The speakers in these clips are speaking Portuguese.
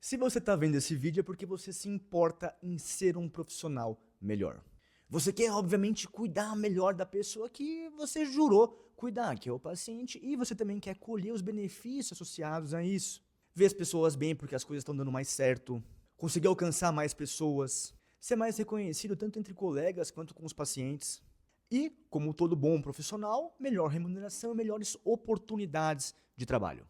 Se você está vendo esse vídeo é porque você se importa em ser um profissional melhor. Você quer, obviamente, cuidar melhor da pessoa que você jurou cuidar, que é o paciente, e você também quer colher os benefícios associados a isso. Ver as pessoas bem porque as coisas estão dando mais certo, conseguir alcançar mais pessoas, ser mais reconhecido tanto entre colegas quanto com os pacientes. E, como todo bom profissional, melhor remuneração e melhores oportunidades de trabalho.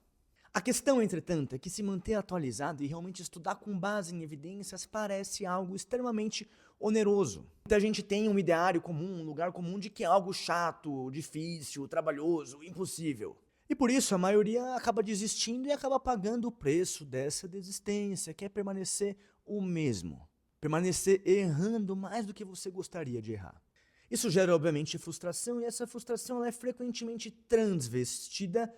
A questão, entretanto, é que se manter atualizado e realmente estudar com base em evidências parece algo extremamente oneroso. Muita gente tem um ideário comum, um lugar comum de que é algo chato, difícil, trabalhoso, impossível. E por isso a maioria acaba desistindo e acaba pagando o preço dessa desistência, que é permanecer o mesmo. Permanecer errando mais do que você gostaria de errar. Isso gera, obviamente, frustração, e essa frustração ela é frequentemente transvestida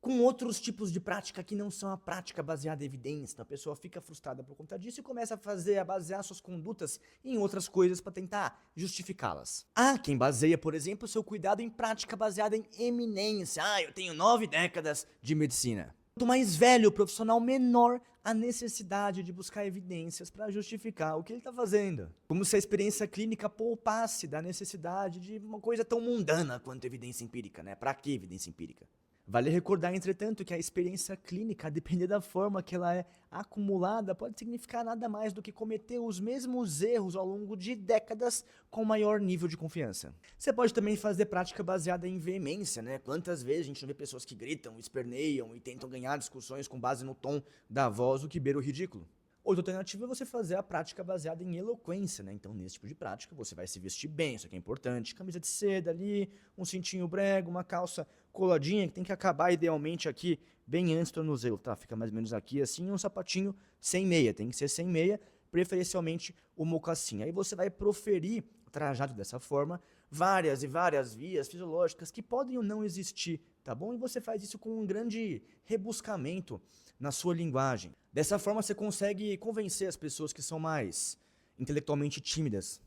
com outros tipos de prática que não são a prática baseada em evidência. Então a pessoa fica frustrada por conta disso e começa a basear suas condutas em outras coisas para tentar justificá-las. Há quem baseia, por exemplo, seu cuidado em prática baseada em eminência. Eu tenho 9 décadas de medicina. Quanto mais velho o profissional, menor a necessidade de buscar evidências para justificar o que ele está fazendo. Como se a experiência clínica poupasse da necessidade de uma coisa tão mundana quanto evidência empírica, né? Para que evidência empírica? Vale recordar, entretanto, que a experiência clínica, a depender da forma que ela é acumulada, pode significar nada mais do que cometer os mesmos erros ao longo de décadas com maior nível de confiança. Você pode também fazer prática baseada em veemência, né? Quantas vezes a gente não vê pessoas que gritam, esperneiam e tentam ganhar discussões com base no tom da voz, o que beira o ridículo. Outra alternativa é você fazer a prática baseada em eloquência, né? Então, nesse tipo de prática, você vai se vestir bem, isso aqui é importante. Camisa de seda ali, um cintinho brega, uma calça coladinha, que tem que acabar idealmente aqui, bem antes do tornozelo, tá? Fica mais ou menos aqui assim, um sapatinho sem meia, tem que ser sem meia, preferencialmente o mocassim. Aí você vai proferir o trajado dessa forma, várias e várias vias fisiológicas que podem ou não existir, tá bom? E você faz isso com um grande rebuscamento na sua linguagem. Dessa forma você consegue convencer as pessoas que são mais intelectualmente tímidas.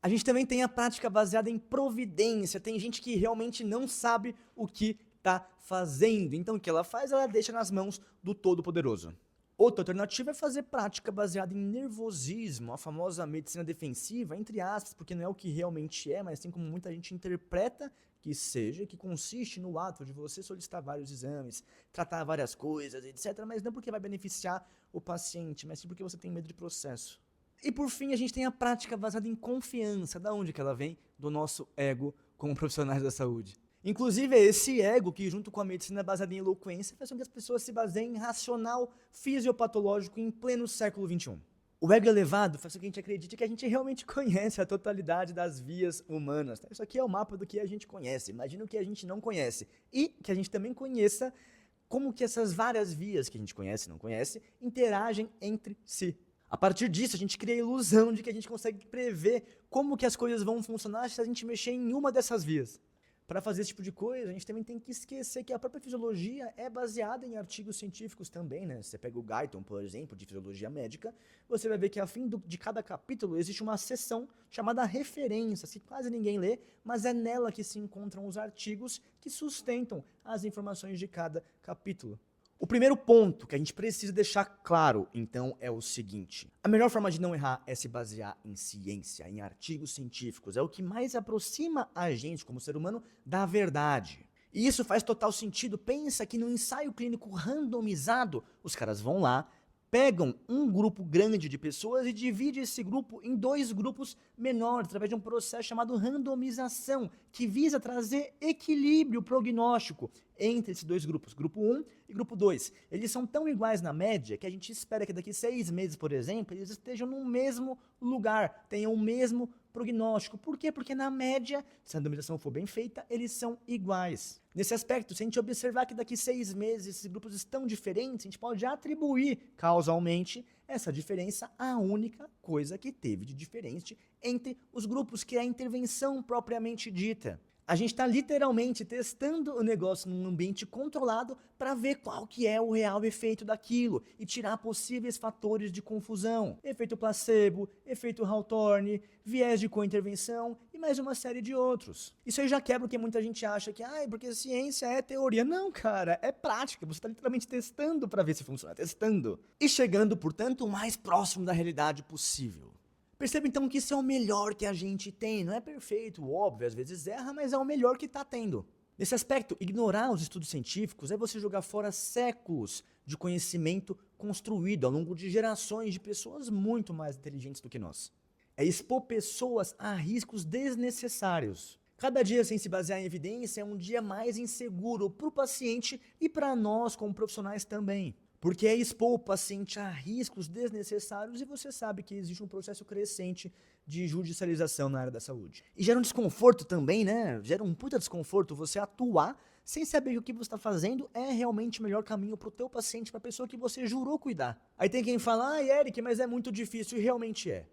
A gente também tem a prática baseada em providência. Tem gente que realmente não sabe o que está fazendo. Então o que ela faz? Ela deixa nas mãos do Todo-Poderoso. Outra alternativa é fazer prática baseada em nervosismo, a famosa medicina defensiva, entre aspas, porque não é o que realmente é, mas assim como muita gente interpreta que seja, que consiste no ato de você solicitar vários exames, tratar várias coisas, etc., mas não porque vai beneficiar o paciente, mas sim porque você tem medo de processo. E por fim, a gente tem a prática baseada em confiança. Da onde que ela vem? Do nosso ego como profissionais da saúde. Inclusive, é esse ego que, junto com a medicina baseada em eloquência, faz com que as pessoas se baseiem em racional fisiopatológico em pleno século XXI. O ego elevado faz com que a gente acredite que a gente realmente conhece a totalidade das vias humanas. Isso aqui é o mapa do que a gente conhece. Imagina o que a gente não conhece. E que a gente também conheça como que essas várias vias que a gente conhece e não conhece interagem entre si. A partir disso, a gente cria a ilusão de que a gente consegue prever como que as coisas vão funcionar se a gente mexer em uma dessas vias. Para fazer esse tipo de coisa, a gente também tem que esquecer que a própria fisiologia é baseada em artigos científicos também, né? Você pega o Guyton, por exemplo, de fisiologia médica, você vai ver que ao fim de cada capítulo existe uma seção chamada referências, que quase ninguém lê, mas é nela que se encontram os artigos que sustentam as informações de cada capítulo. O primeiro ponto que a gente precisa deixar claro, então, é o seguinte. A melhor forma de não errar é se basear em ciência, em artigos científicos. É o que mais aproxima a gente, como ser humano, da verdade. E isso faz total sentido. Pensa que no ensaio clínico randomizado, os caras vão lá, pegam um grupo grande de pessoas e dividem esse grupo em 2 grupos menores, através de um processo chamado randomização, que visa trazer equilíbrio prognóstico entre esses 2 grupos, grupo 1 e grupo 2. Eles são tão iguais na média que a gente espera que daqui 6 meses, por exemplo, eles estejam no mesmo lugar, tenham o mesmo prognóstico. Por quê? Porque na média, se a randomização for bem feita, eles são iguais. Nesse aspecto, se a gente observar que daqui 6 meses esses grupos estão diferentes, a gente pode atribuir causalmente essa diferença à única coisa que teve de diferente entre os grupos, que é a intervenção propriamente dita. A gente está literalmente testando o negócio num ambiente controlado para ver qual que é o real efeito daquilo e tirar possíveis fatores de confusão. Efeito placebo, efeito Hawthorne, viés de co-intervenção e mais uma série de outros. Isso aí já quebra o que muita gente acha que, porque ciência é teoria. Não, cara, é prática. Você está literalmente testando para ver se funciona, testando. E chegando, portanto, o mais próximo da realidade possível. Perceba então que isso é o melhor que a gente tem. Não é perfeito, óbvio, às vezes erra, mas é o melhor que está tendo. Nesse aspecto, ignorar os estudos científicos é você jogar fora séculos de conhecimento construído ao longo de gerações de pessoas muito mais inteligentes do que nós. É expor pessoas a riscos desnecessários. Cada dia sem se basear em evidência é um dia mais inseguro para o paciente e para nós como profissionais também. Porque é expor o paciente a riscos desnecessários e você sabe que existe um processo crescente de judicialização na área da saúde. E gera um desconforto também, né? Gera um puta desconforto você atuar sem saber que o que você está fazendo é realmente o melhor caminho para o teu paciente, para a pessoa que você jurou cuidar. Aí tem quem fala, Eric, mas é muito difícil, e realmente é.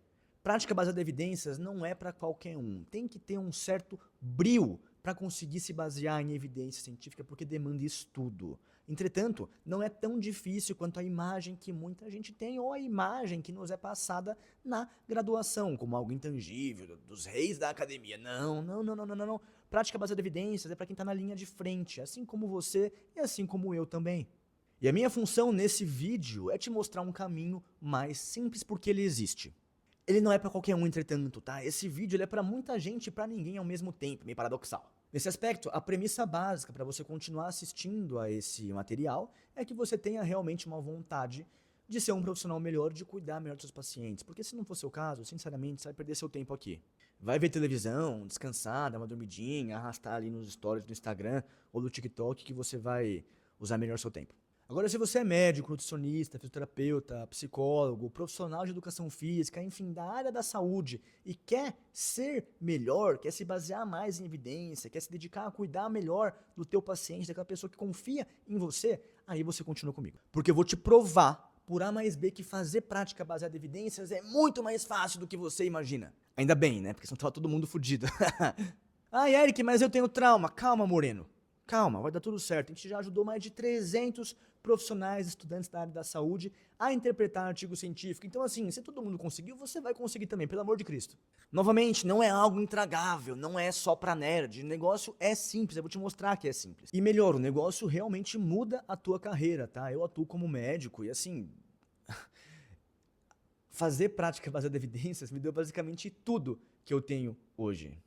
Prática baseada em evidências não é para qualquer um. Tem que ter um certo brio para conseguir se basear em evidência científica, porque demanda estudo. Entretanto, não é tão difícil quanto a imagem que muita gente tem ou a imagem que nos é passada na graduação, como algo intangível, dos reis da academia. Não. Prática baseada em evidências é para quem está na linha de frente, assim como você e assim como eu também. E a minha função nesse vídeo é te mostrar um caminho mais simples porque ele existe. Ele não é para qualquer um, entretanto, tá? Esse vídeo ele é para muita gente e para ninguém ao mesmo tempo, meio paradoxal. Nesse aspecto, a premissa básica para você continuar assistindo a esse material é que você tenha realmente uma vontade de ser um profissional melhor, de cuidar melhor dos seus pacientes. Porque se não for seu caso, sinceramente, você vai perder seu tempo aqui. Vai ver televisão, descansar, dar uma dormidinha, arrastar ali nos stories do Instagram ou do TikTok que você vai usar melhor seu tempo. Agora, se você é médico, nutricionista, fisioterapeuta, psicólogo, profissional de educação física, enfim, da área da saúde e quer ser melhor, quer se basear mais em evidência, quer se dedicar a cuidar melhor do teu paciente, daquela pessoa que confia em você, aí você continua comigo. Porque eu vou te provar, por A mais B, que fazer prática baseada em evidências é muito mais fácil do que você imagina. Ainda bem, né? Porque senão tava todo mundo fudido. Eric, mas eu tenho trauma. Calma, Moreno. Calma, vai dar tudo certo. A gente já ajudou mais de 300 profissionais, estudantes da área da saúde a interpretar artigo científico. Então, assim, se todo mundo conseguiu, você vai conseguir também, pelo amor de Cristo. Novamente, não é algo intragável, não é só pra nerd. O negócio é simples, eu vou te mostrar que é simples. E melhor, o negócio realmente muda a tua carreira, tá? Eu atuo como médico e, assim, fazer prática baseada em evidências me deu basicamente tudo que eu tenho hoje.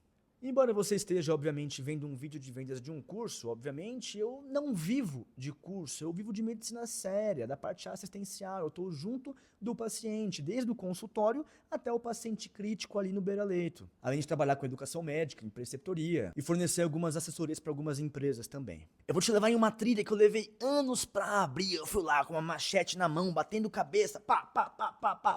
Embora você esteja, obviamente, vendo um vídeo de vendas de um curso, obviamente, eu não vivo de curso, eu vivo de medicina séria, da parte assistencial, eu estou junto do paciente, desde o consultório até o paciente crítico ali no beira-leito. Além de trabalhar com educação médica, em preceptoria, e fornecer algumas assessorias para algumas empresas também. Eu vou te levar em uma trilha que eu levei anos para abrir, eu fui lá com uma machete na mão, batendo cabeça,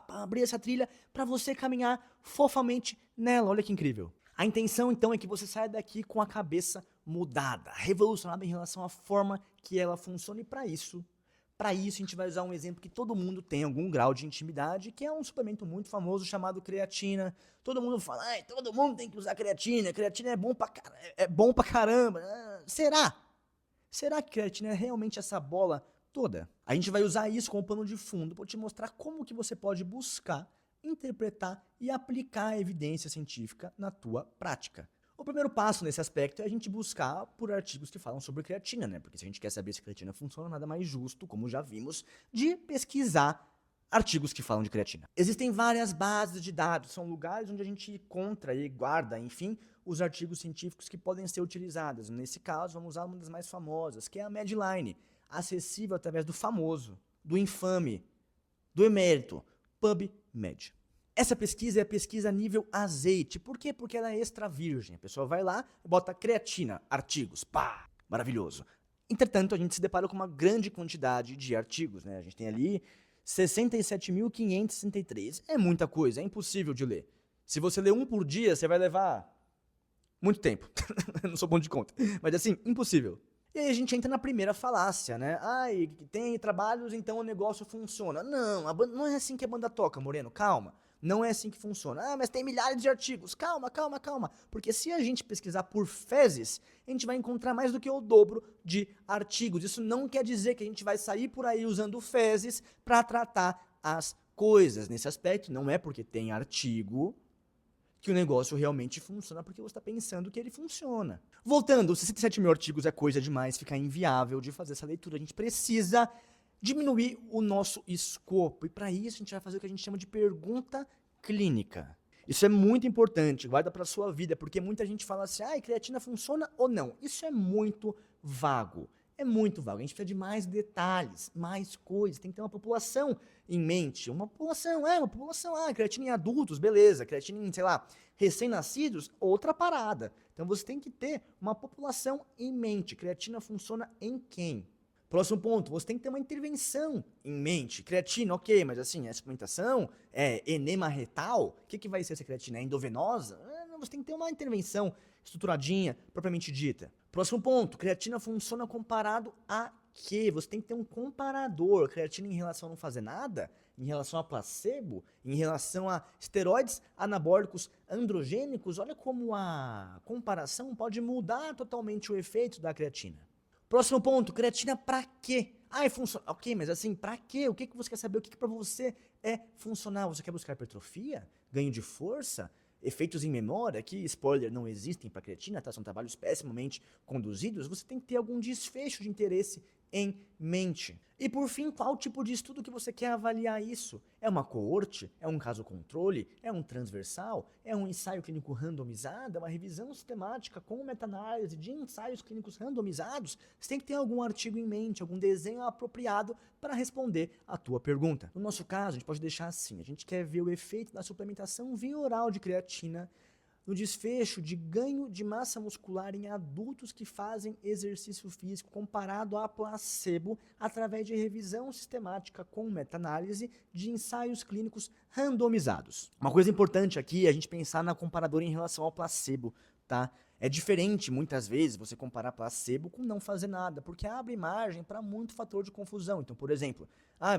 abrir essa trilha para você caminhar fofamente nela, olha que incrível. A intenção, então, é que você saia daqui com a cabeça mudada, revolucionada em relação à forma que ela funciona. E para isso a gente vai usar um exemplo que todo mundo tem algum grau de intimidade, que é um suplemento muito famoso chamado creatina. Todo mundo fala, todo mundo tem que usar creatina é bom pra caramba. Será? Será que creatina é realmente essa bola toda? A gente vai usar isso como pano de fundo para te mostrar como que você pode buscar, interpretar e aplicar a evidência científica na tua prática. O primeiro passo nesse aspecto é a gente buscar por artigos que falam sobre creatina, né? Porque se a gente quer saber se creatina funciona, nada mais justo, como já vimos, de pesquisar artigos que falam de creatina. Existem várias bases de dados, são lugares onde a gente encontra e guarda, enfim, os artigos científicos que podem ser utilizados. Nesse caso, vamos usar uma das mais famosas, que é a Medline, acessível através do famoso, do infame, do emérito, PubMed. Essa pesquisa é a pesquisa nível azeite. Por quê? Porque ela é extra virgem. A pessoa vai lá, bota creatina, artigos, pá, maravilhoso. Entretanto, a gente se depara com uma grande quantidade de artigos, né? A gente tem ali 67.563. É muita coisa, é impossível de ler. Se você ler um por dia, você vai levar muito tempo. Não sou bom de conta. Mas assim, impossível. E aí a gente entra na primeira falácia, né? Tem trabalhos, então o negócio funciona. Não, não é assim que a banda toca, Moreno, calma. Não é assim que funciona. Mas tem milhares de artigos. Calma. Porque se a gente pesquisar por fezes, a gente vai encontrar mais do que o dobro de artigos. Isso não quer dizer que a gente vai sair por aí usando fezes para tratar as coisas. Nesse aspecto, não é porque tem artigo que o negócio realmente funciona porque você está pensando que ele funciona. Voltando, os 67 mil artigos é coisa demais, fica inviável de fazer essa leitura. A gente precisa diminuir o nosso escopo. E para isso a gente vai fazer o que a gente chama de pergunta clínica. Isso é muito importante, guarda para a sua vida, porque muita gente fala assim, creatina funciona ou não. Isso é muito vago. É muito vago. A gente precisa de mais detalhes, mais coisas. Tem que ter uma população em mente. Uma população, creatina em adultos, beleza. Creatina em, sei lá, recém-nascidos, outra parada. Então você tem que ter uma população em mente. Creatina funciona em quem? Próximo ponto, você tem que ter uma intervenção em mente. Creatina, ok, mas assim, é suplementação? É enema retal? O que vai ser essa creatina? É endovenosa? Você tem que ter uma intervenção estruturadinha, propriamente dita. Próximo ponto, creatina funciona comparado a quê? Você tem que ter um comparador. Creatina em relação a não fazer nada? Em relação a placebo? Em relação a esteroides anabólicos androgênicos? Olha como a comparação pode mudar totalmente o efeito da creatina. Próximo ponto, creatina pra quê? Funciona. Ok, mas assim, pra quê? O que você quer saber? O que pra você é funcional? Você quer buscar hipertrofia? Ganho de força? Efeitos em memória? Que, spoiler, não existem pra creatina, tá? São trabalhos pessimamente conduzidos. Você tem que ter algum desfecho de interesse em mente. E por fim, qual tipo de estudo que você quer avaliar isso? É uma coorte? É um caso controle? É um transversal? É um ensaio clínico randomizado? É uma revisão sistemática com meta-análise de ensaios clínicos randomizados? Você tem que ter algum artigo em mente, algum desenho apropriado para responder a tua pergunta. No nosso caso, a gente pode deixar assim, a gente quer ver o efeito da suplementação via oral de creatina no desfecho de ganho de massa muscular em adultos que fazem exercício físico comparado a placebo através de revisão sistemática com meta-análise de ensaios clínicos randomizados. Uma coisa importante aqui é a gente pensar na comparadora em relação ao placebo, tá? É diferente, muitas vezes, você comparar placebo com não fazer nada, porque abre margem para muito fator de confusão. Então, por exemplo,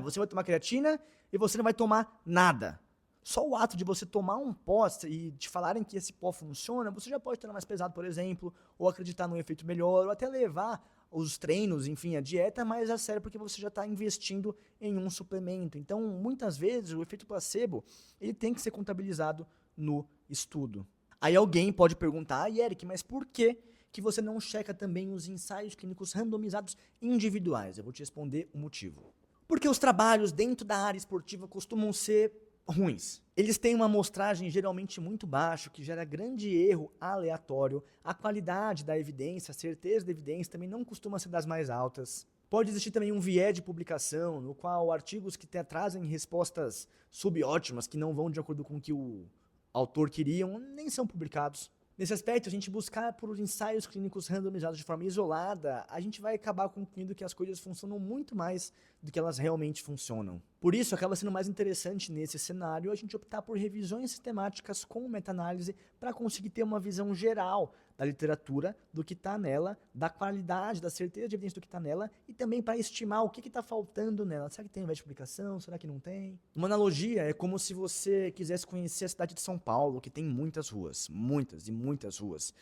você vai tomar creatina e você não vai tomar nada. Só o ato de você tomar um pó e te falarem que esse pó funciona, você já pode estar mais pesado, por exemplo, ou acreditar num efeito melhor, ou até levar os treinos, enfim, a dieta mais a sério, porque você já está investindo em um suplemento. Então, muitas vezes, o efeito placebo, ele tem que ser contabilizado no estudo. Aí alguém pode perguntar, Eric, mas por que você não checa também os ensaios clínicos randomizados individuais? Eu vou te responder o motivo. Porque os trabalhos dentro da área esportiva costumam ser ruins. Eles têm uma amostragem geralmente muito baixa, que gera grande erro aleatório. A qualidade da evidência, a certeza da evidência também não costuma ser das mais altas. Pode existir também um viés de publicação, no qual artigos que trazem respostas subótimas, que não vão de acordo com o que o autor queria, nem são publicados. Nesse aspecto, a gente buscar por ensaios clínicos randomizados de forma isolada, a gente vai acabar concluindo que as coisas funcionam muito mais do que elas realmente funcionam. Por isso, acaba sendo mais interessante nesse cenário a gente optar por revisões sistemáticas com meta-análise para conseguir ter uma visão geral da literatura, do que está nela, da qualidade, da certeza de evidência do que está nela e também para estimar o que está faltando nela. Será que tem um viés de explicação? Será que não tem? Uma analogia é como se você quisesse conhecer a cidade de São Paulo, que tem muitas ruas, muitas e muitas ruas.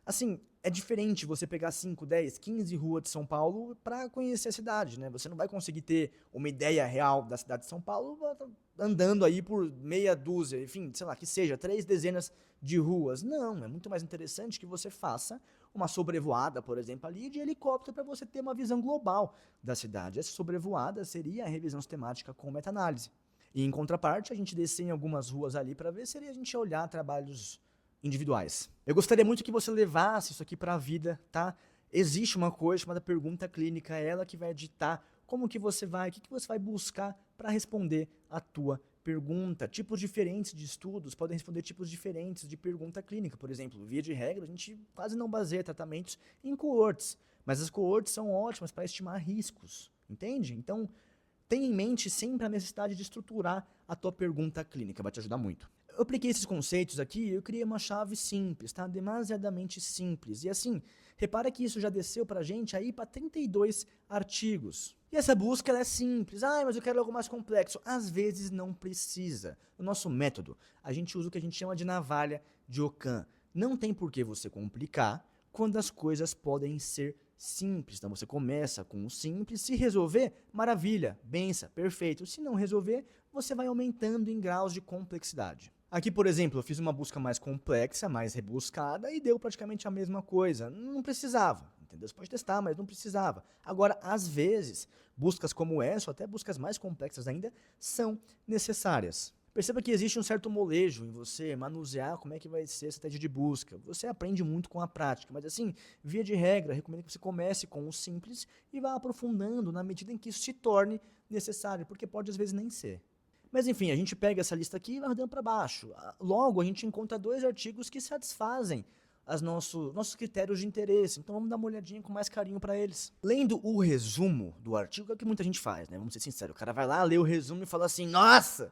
Assim, é diferente você pegar 5, 10, 15 ruas de São Paulo para conhecer a cidade, né? Você não vai conseguir ter uma ideia real da cidade de São Paulo andando aí por meia dúzia, enfim, sei lá, que seja, 3 dezenas de ruas. Não, é muito mais interessante que você faça uma sobrevoada, por exemplo, ali de helicóptero para você ter uma visão global da cidade. Essa sobrevoada seria a revisão sistemática com meta-análise. E em contraparte, a gente descer em algumas ruas ali para ver seria a gente olhar trabalhos individuais. Eu gostaria muito que você levasse isso aqui para a vida, tá? Existe uma coisa chamada pergunta clínica, ela que vai ditar como que você vai, o que você vai buscar para responder a tua pergunta. Tipos diferentes de estudos podem responder tipos diferentes de pergunta clínica. Por exemplo, via de regra, a gente quase não baseia tratamentos em coortes, mas as coortes são ótimas para estimar riscos, entende? Então, tenha em mente sempre a necessidade de estruturar a tua pergunta clínica, vai te ajudar muito. Eu apliquei esses conceitos aqui e eu criei uma chave simples, tá? Demasiadamente simples. E assim, repara que isso já desceu pra gente aí para 32 artigos. E essa busca ela é simples. Mas eu quero algo mais complexo. Às vezes não precisa. No nosso método, a gente usa o que a gente chama de navalha de Ockham. Não tem por que você complicar quando as coisas podem ser simples. Então você começa com o simples, se resolver, maravilha, benção, perfeito. Se não resolver, você vai aumentando em graus de complexidade. Aqui, por exemplo, eu fiz uma busca mais complexa, mais rebuscada e deu praticamente a mesma coisa. Não precisava, entendeu? Você pode testar, mas não precisava. Agora, às vezes, buscas como essa, ou até buscas mais complexas ainda, são necessárias. Perceba que existe um certo molejo em você manusear como é que vai ser essa estratégia de busca. Você aprende muito com a prática, mas assim, via de regra, recomendo que você comece com o simples e vá aprofundando na medida em que isso se torne necessário, porque pode às vezes nem ser. Mas enfim, a gente pega essa lista aqui e vai rodando para baixo. Logo, a gente encontra 2 artigos que satisfazem nossos critérios de interesse. Então vamos dar uma olhadinha com mais carinho para eles. Lendo o resumo do artigo, é o que muita gente faz, né? Vamos ser sinceros. O cara vai lá, lê o resumo e fala assim, nossa,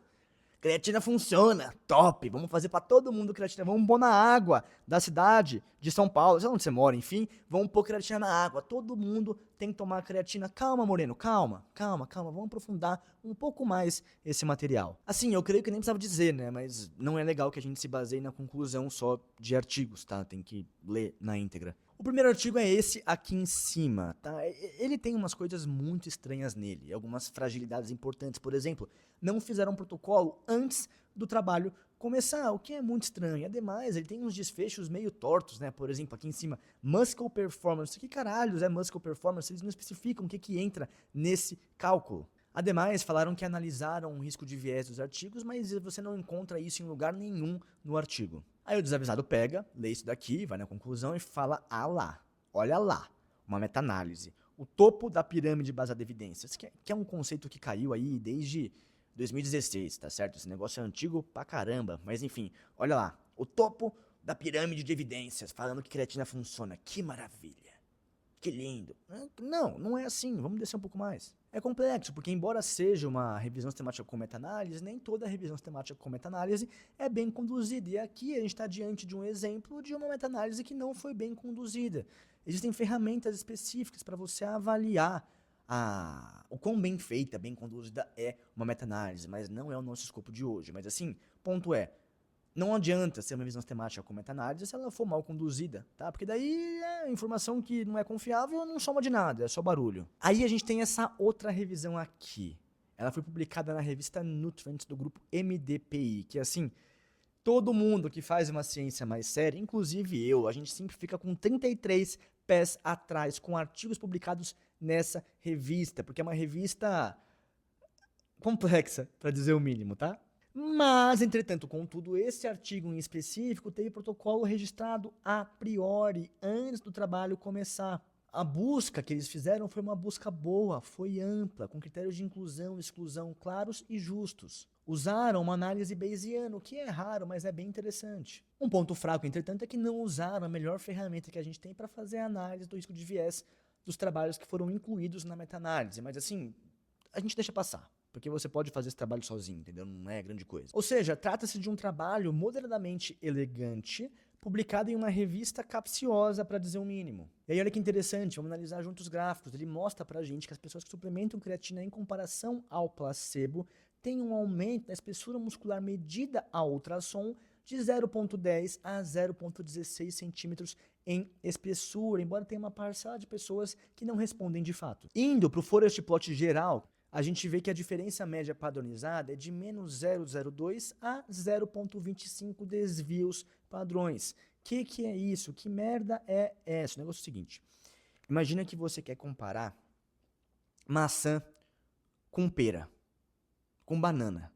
creatina funciona, top, vamos fazer pra todo mundo creatina, vamos pôr na água da cidade de São Paulo, sei lá onde você mora, enfim, vamos pôr creatina na água, todo mundo tem que tomar creatina. Calma, Moreno, calma, vamos aprofundar um pouco mais esse material. Assim, eu creio que nem precisava dizer, né, mas não é legal que a gente se baseie na conclusão só de artigos, tá, tem que ler na íntegra. O primeiro artigo é esse aqui em cima, tá? Ele tem umas coisas muito estranhas nele, algumas fragilidades importantes. Por exemplo, não fizeram um protocolo antes do trabalho começar, o que é muito estranho. Ademais, ele tem uns desfechos meio tortos, né? Por exemplo, aqui em cima, Muscle Performance. Que caralhos é Muscle Performance? Eles não especificam o que entra nesse cálculo. Ademais, falaram que analisaram o risco de viés dos artigos, mas você não encontra isso em lugar nenhum no artigo. Aí o desavisado pega, lê isso daqui, vai na conclusão e fala, ah lá, olha lá, uma meta-análise. O topo da pirâmide baseada em evidências, que é um conceito que caiu aí desde 2016, tá certo? Esse negócio é antigo pra caramba, mas enfim, olha lá, o topo da pirâmide de evidências, falando que creatina funciona, que maravilha. Que lindo. Não, não é assim, vamos descer um pouco mais. É complexo, porque embora seja uma revisão sistemática com meta-análise, nem toda revisão sistemática com meta-análise é bem conduzida. E aqui a gente está diante de um exemplo de uma meta-análise que não foi bem conduzida. Existem ferramentas específicas para você avaliar o quão bem feita, bem conduzida é uma meta-análise, mas não é o nosso escopo de hoje. Mas assim, ponto é, não adianta ser uma visão sistemática com meta-análise se ela for mal conduzida, tá? Porque daí é informação que não é confiável, não soma de nada, é só barulho. Aí a gente tem essa outra revisão aqui. Ela foi publicada na revista Nutrients do grupo MDPI, que assim, todo mundo que faz uma ciência mais séria, inclusive eu, a gente sempre fica com 33 pés atrás com artigos publicados nessa revista, porque é uma revista complexa, para dizer o mínimo, tá? Mas, entretanto, contudo, esse artigo em específico teve protocolo registrado a priori, antes do trabalho começar. A busca que eles fizeram foi uma busca boa, foi ampla, com critérios de inclusão e exclusão claros e justos. Usaram uma análise bayesiana, o que é raro, mas é bem interessante. Um ponto fraco, entretanto, é que não usaram a melhor ferramenta que a gente tem para fazer a análise do risco de viés dos trabalhos que foram incluídos na meta-análise. Mas assim, a gente deixa passar. Porque você pode fazer esse trabalho sozinho, entendeu? Não é grande coisa. Ou seja, trata-se de um trabalho moderadamente elegante, publicado em uma revista capciosa, para dizer o mínimo. E aí olha que interessante, vamos analisar juntos os gráficos. Ele mostra pra gente que as pessoas que suplementam creatina em comparação ao placebo têm um aumento na espessura muscular medida a ultrassom de 0,10 a 0,16 centímetros em espessura, embora tenha uma parcela de pessoas que não respondem de fato. Indo para o Forest Plot geral, a gente vê que a diferença média padronizada é de menos 0,02 a 0,25 desvios padrões. Que é isso? Que merda é essa? O negócio é o seguinte, imagina que você quer comparar maçã com pera, com banana.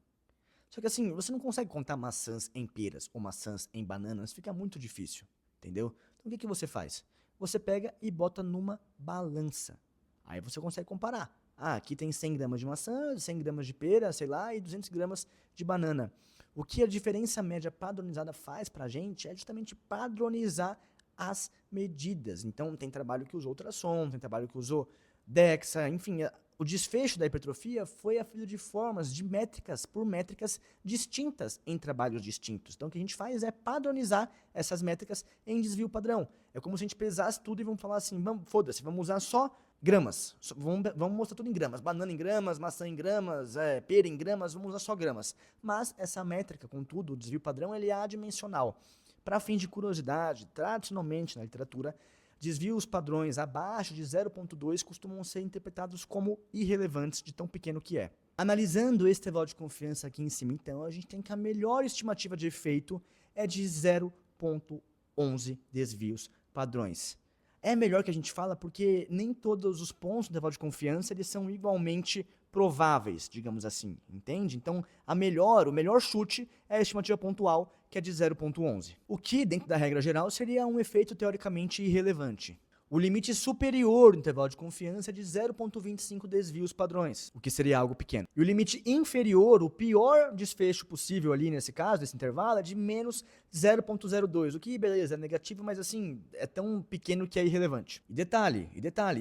Só que assim, você não consegue contar maçãs em peras ou maçãs em bananas, fica muito difícil, entendeu? Então o que você faz? Você pega e bota numa balança. Aí você consegue comparar. Ah, aqui tem 100 gramas de maçã, 100 gramas de pera, sei lá, e 200 gramas de banana. O que a diferença média padronizada faz pra gente é justamente padronizar as medidas. Então, tem trabalho que usou ultrassom, tem trabalho que usou DEXA, enfim, o desfecho da hipertrofia foi a filho de formas, de métricas, por métricas distintas em trabalhos distintos. Então, o que a gente faz é padronizar essas métricas em desvio padrão. É como se a gente pesasse tudo e vamos falar assim, foda-se, vamos usar só gramas. Vamos mostrar tudo em gramas. Banana em gramas, maçã em gramas, pera em gramas, vamos usar só gramas. Mas essa métrica, contudo, o desvio padrão, ele é adimensional. Para fim de curiosidade, tradicionalmente na literatura, desvios padrões abaixo de 0,2 costumam ser interpretados como irrelevantes de tão pequeno que é. Analisando esse intervalo de confiança aqui em cima, então, a gente tem que a melhor estimativa de efeito é de 0,11 desvios padrões. É melhor que a gente fala porque nem todos os pontos do intervalo de confiança eles são igualmente prováveis, digamos assim, entende? Então, o melhor chute é a estimativa pontual, que é de 0,11. O que, dentro da regra geral, seria um efeito teoricamente irrelevante. O limite superior do intervalo de confiança é de 0,25 desvios padrões, o que seria algo pequeno. E o limite inferior, o pior desfecho possível ali nesse caso, nesse intervalo, é de menos 0,02, o que, beleza, é negativo, mas assim, é tão pequeno que é irrelevante. E detalhe,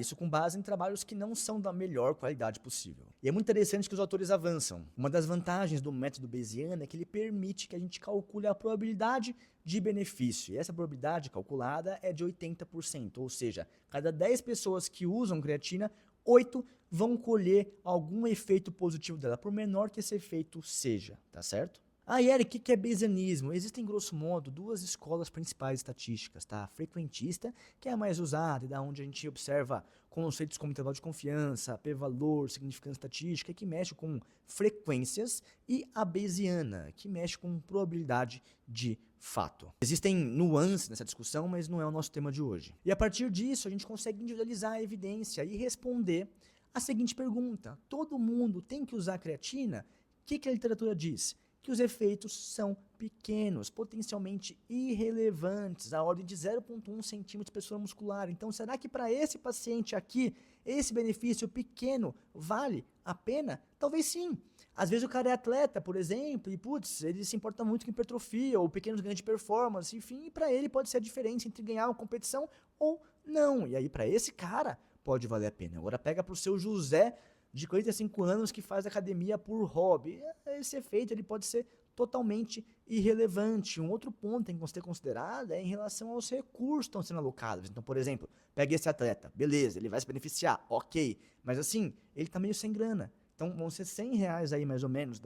isso com base em trabalhos que não são da melhor qualidade possível. E é muito interessante que os autores avançam. Uma das vantagens do método Bayesiano é que ele permite que a gente calcule a probabilidade de benefício. E essa probabilidade calculada é de 80%, ou seja, cada 10 pessoas que usam creatina, 8 vão colher algum efeito positivo dela, por menor que esse efeito seja, tá certo? Eric, o que é Bayesianismo? Existem, grosso modo, duas escolas principais estatísticas, tá? A frequentista, que é a mais usada e da onde a gente observa conceitos como intervalo de confiança, p-valor, significância estatística, que mexe com frequências, e a Bayesiana, que mexe com probabilidade de fato. Existem nuances nessa discussão, mas não é o nosso tema de hoje. E a partir disso, a gente consegue individualizar a evidência e responder a seguinte pergunta: todo mundo tem que usar creatina? O que a literatura diz? Que os efeitos são pequenos, potencialmente irrelevantes, a ordem de 0,1 centímetros por pessoa muscular. Então, será que para esse paciente aqui, esse benefício pequeno vale a pena? Talvez sim. Às vezes o cara é atleta, por exemplo, e ele se importa muito com hipertrofia ou pequenos ganhos de performance, enfim, e para ele pode ser a diferença entre ganhar uma competição ou não. E aí, para esse cara, pode valer a pena. Agora pega para o seu José, de 45 anos, que faz academia por hobby. Esse efeito ele pode ser totalmente irrelevante. Um outro ponto que tem que ser considerado é em relação aos recursos que estão sendo alocados. Então, por exemplo, pega esse atleta, beleza, ele vai se beneficiar, ok, mas assim, ele está meio sem grana. Então vão ser R$100 aí mais ou menos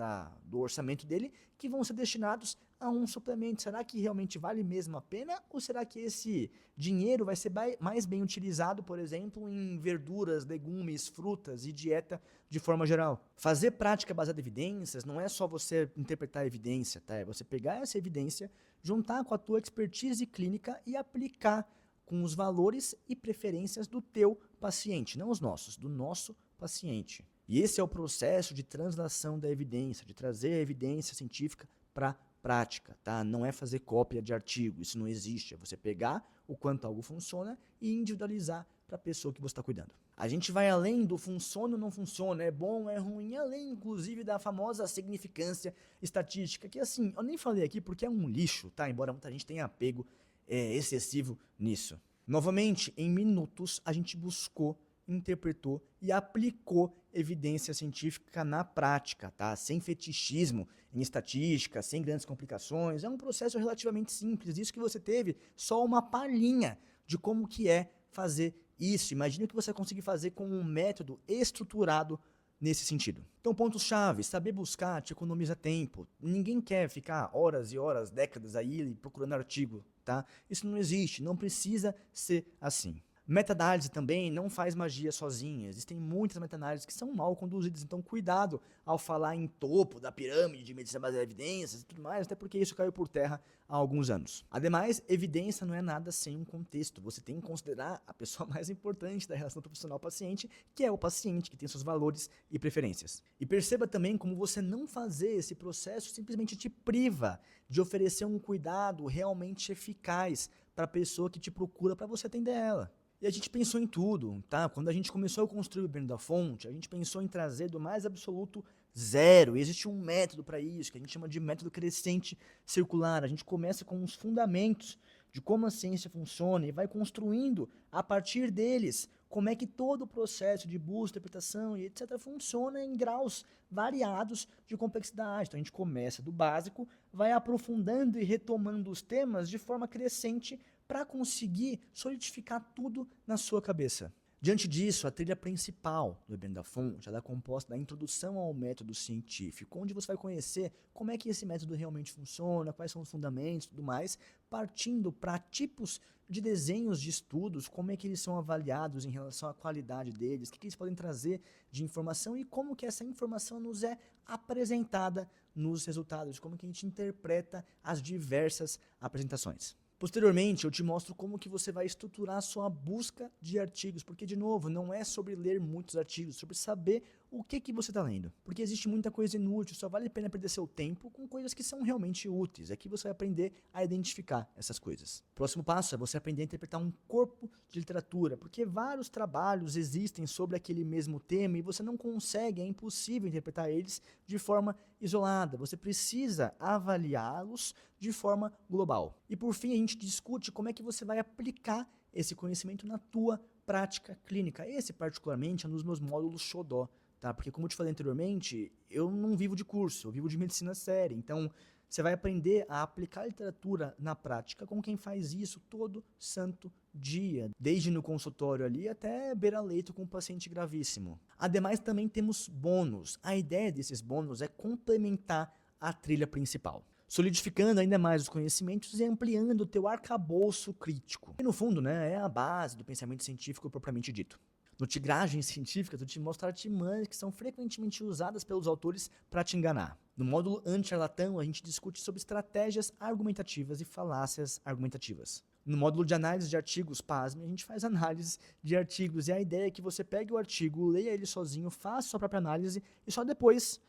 do orçamento dele que vão ser destinados a um suplemento. Será que realmente vale mesmo a pena? Ou será que esse dinheiro vai ser mais bem utilizado, por exemplo, em verduras, legumes, frutas e dieta de forma geral? Fazer prática baseada em evidências não é só você interpretar a evidência, tá? É você pegar essa evidência, juntar com a tua expertise clínica e aplicar com os valores e preferências do teu paciente, não os nossos, do nosso paciente. E esse é o processo de translação da evidência, de trazer a evidência científica para a prática, tá? Não é fazer cópia de artigo, isso não existe. É você pegar o quanto algo funciona e individualizar para a pessoa que você está cuidando. A gente vai além do funciona ou não funciona, é bom, é ruim, além inclusive da famosa significância estatística, que assim, eu nem falei aqui porque é um lixo, tá? Embora muita gente tenha apego excessivo nisso. Novamente, em minutos, a gente buscou, interpretou e aplicou evidência científica na prática, tá? Sem fetichismo em estatística, sem grandes complicações. É um processo relativamente simples. Isso que você teve só uma palhinha de como que é fazer isso. Imagine o que você vai conseguir fazer com um método estruturado nesse sentido. Então, pontos-chave: saber buscar te economiza tempo. Ninguém quer ficar horas e horas, décadas aí procurando artigo, tá? Isso não existe, não precisa ser assim. Meta-análise também não faz magia sozinha. Existem muitas meta-análises que são mal conduzidas, então cuidado ao falar em topo da pirâmide de medicina baseada em evidências e tudo mais, até porque isso caiu por terra há alguns anos. Ademais, evidência não é nada sem um contexto. Você tem que considerar a pessoa mais importante da relação profissional-paciente, que é o paciente, que tem seus valores e preferências. E perceba também como você não fazer esse processo simplesmente te priva de oferecer um cuidado realmente eficaz para a pessoa que te procura para você atender ela. E a gente pensou em tudo, tá? Quando a gente começou a construir o Bem da Fonte, a gente pensou em trazer do mais absoluto zero. E existe um método para isso, que a gente chama de método crescente circular. A gente começa com os fundamentos de como a ciência funciona e vai construindo, a partir deles, como é que todo o processo de busca, interpretação e etc. funciona em graus variados de complexidade. Então a gente começa do básico, vai aprofundando e retomando os temas de forma crescente para conseguir solidificar tudo na sua cabeça. Diante disso, a trilha principal do Bebendo da Fonte ela é composta da introdução ao método científico, onde você vai conhecer como é que esse método realmente funciona, quais são os fundamentos e tudo mais, partindo para tipos de desenhos de estudos, como é que eles são avaliados em relação à qualidade deles, o que eles podem trazer de informação e como que essa informação nos é apresentada nos resultados, como que a gente interpreta as diversas apresentações. Posteriormente, eu te mostro como que você vai estruturar a sua busca de artigos, porque, de novo, não é sobre ler muitos artigos, é sobre saber o que você está lendo. Porque existe muita coisa inútil, só vale a pena perder seu tempo com coisas que são realmente úteis. Aqui você vai aprender a identificar essas coisas. O próximo passo é você aprender a interpretar um corpo de literatura, porque vários trabalhos existem sobre aquele mesmo tema e você não consegue, é impossível interpretar eles de forma isolada. Você precisa avaliá-los de forma global. E por fim, a gente discute como é que você vai aplicar esse conhecimento na tua prática clínica. Esse, particularmente, é um dos meus módulos xodó, tá? Porque, como eu te falei anteriormente, eu não vivo de curso, eu vivo de medicina séria. Então, você vai aprender a aplicar a literatura na prática com quem faz isso todo santo dia, desde no consultório ali até beira-leito com um paciente gravíssimo. Ademais, também temos bônus. A ideia desses bônus é complementar a trilha principal, solidificando ainda mais os conhecimentos e ampliando o teu arcabouço crítico. E no fundo, né, é a base do pensamento científico propriamente dito. No Tigragem Científica, tu te mostra artimanhas que são frequentemente usadas pelos autores para te enganar. No módulo Anti-Charlatão, a gente discute sobre estratégias argumentativas e falácias argumentativas. No módulo de análise de artigos, pasme, a gente faz análise de artigos e a ideia é que você pegue o artigo, leia ele sozinho, faça sua própria análise e só depois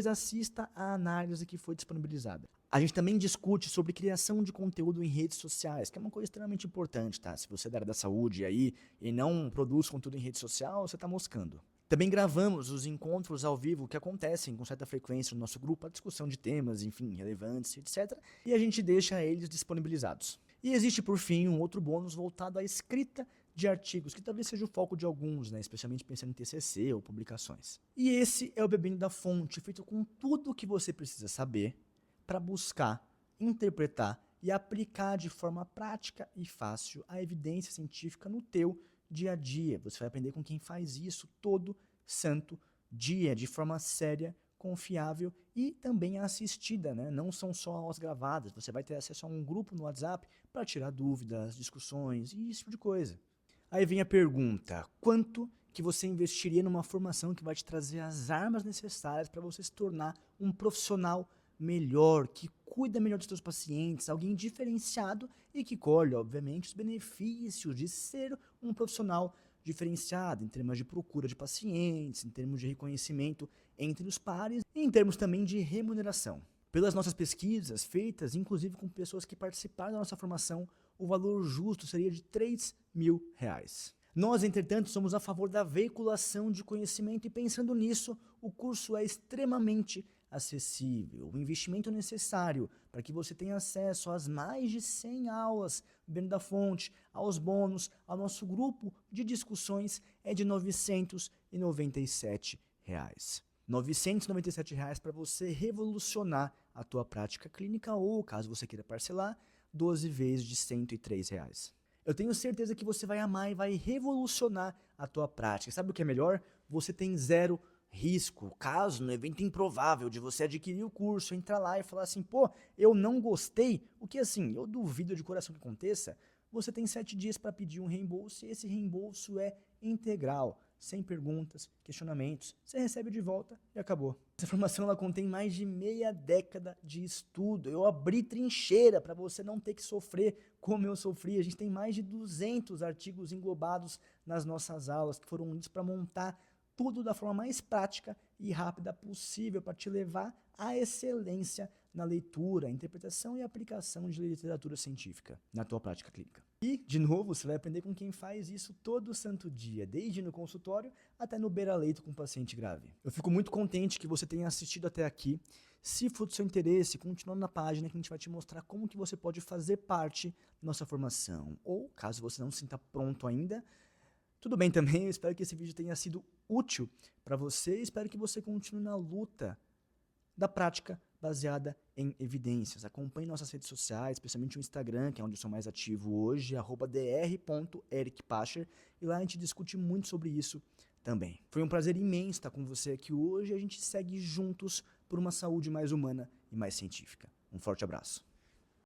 assista a análise que foi disponibilizada. A gente também discute sobre criação de conteúdo em redes sociais, que é uma coisa extremamente importante, tá? Se você é da área da saúde aí e não produz conteúdo em rede social, você está moscando. Também gravamos os encontros ao vivo que acontecem com certa frequência no nosso grupo, a discussão de temas, enfim, relevantes, etc. E a gente deixa eles disponibilizados. E existe, por fim, um outro bônus voltado à escrita de artigos, que talvez seja o foco de alguns, né, especialmente pensando em TCC ou publicações. E esse é o Bebendo da Fonte, feito com tudo o que você precisa saber para buscar, interpretar e aplicar de forma prática e fácil a evidência científica no teu dia a dia. Você vai aprender com quem faz isso todo santo dia, de forma séria, confiável e também assistida, né? Não são só aulas gravadas, você vai ter acesso a um grupo no WhatsApp para tirar dúvidas, discussões e esse tipo de coisa. Aí vem a pergunta, quanto que você investiria numa formação que vai te trazer as armas necessárias para você se tornar um profissional melhor, que cuida melhor dos seus pacientes, alguém diferenciado e que colhe, obviamente, os benefícios de ser um profissional diferenciado em termos de procura de pacientes, em termos de reconhecimento entre os pares e em termos também de remuneração. Pelas nossas pesquisas feitas, inclusive com pessoas que participaram da nossa formação, o valor justo seria de R$3.000. Nós, entretanto, somos a favor da veiculação de conhecimento e pensando nisso, o curso é extremamente acessível, o investimento necessário para que você tenha acesso às mais de 100 aulas Bebendo da Fonte, aos bônus, ao nosso grupo de discussões é de R$997. R$997 para você revolucionar a tua prática clínica ou, caso você queira parcelar, 12 vezes de R$103. Eu tenho certeza que você vai amar e vai revolucionar a tua prática. Sabe o que é melhor? Você tem zero risco, caso no evento improvável de você adquirir o curso, entrar lá e falar assim, pô, eu não gostei, o que assim, eu duvido de coração que aconteça, você tem 7 dias para pedir um reembolso e esse reembolso é integral, sem perguntas, questionamentos, você recebe de volta e acabou. Essa formação ela contém mais de meia década de estudo, eu abri trincheira para você não ter que sofrer como eu sofri, a gente tem mais de 200 artigos englobados nas nossas aulas que foram lidos para montar tudo da forma mais prática e rápida possível para te levar à excelência na leitura, interpretação e aplicação de literatura científica na tua prática clínica. E, de novo, você vai aprender com quem faz isso todo santo dia, desde no consultório até no beira-leito com paciente grave. Eu fico muito contente que você tenha assistido até aqui. Se for do seu interesse, continua na página que a gente vai te mostrar como que você pode fazer parte da nossa formação. Ou, caso você não se sinta pronto ainda, tudo bem também, eu espero que esse vídeo tenha sido útil para você, espero que você continue na luta da prática baseada em evidências. Acompanhe nossas redes sociais, especialmente o Instagram, que é onde eu sou mais ativo hoje, @dr.ericpascher, e lá a gente discute muito sobre isso também. Foi um prazer imenso estar com você aqui hoje e a gente segue juntos por uma saúde mais humana e mais científica. Um forte abraço.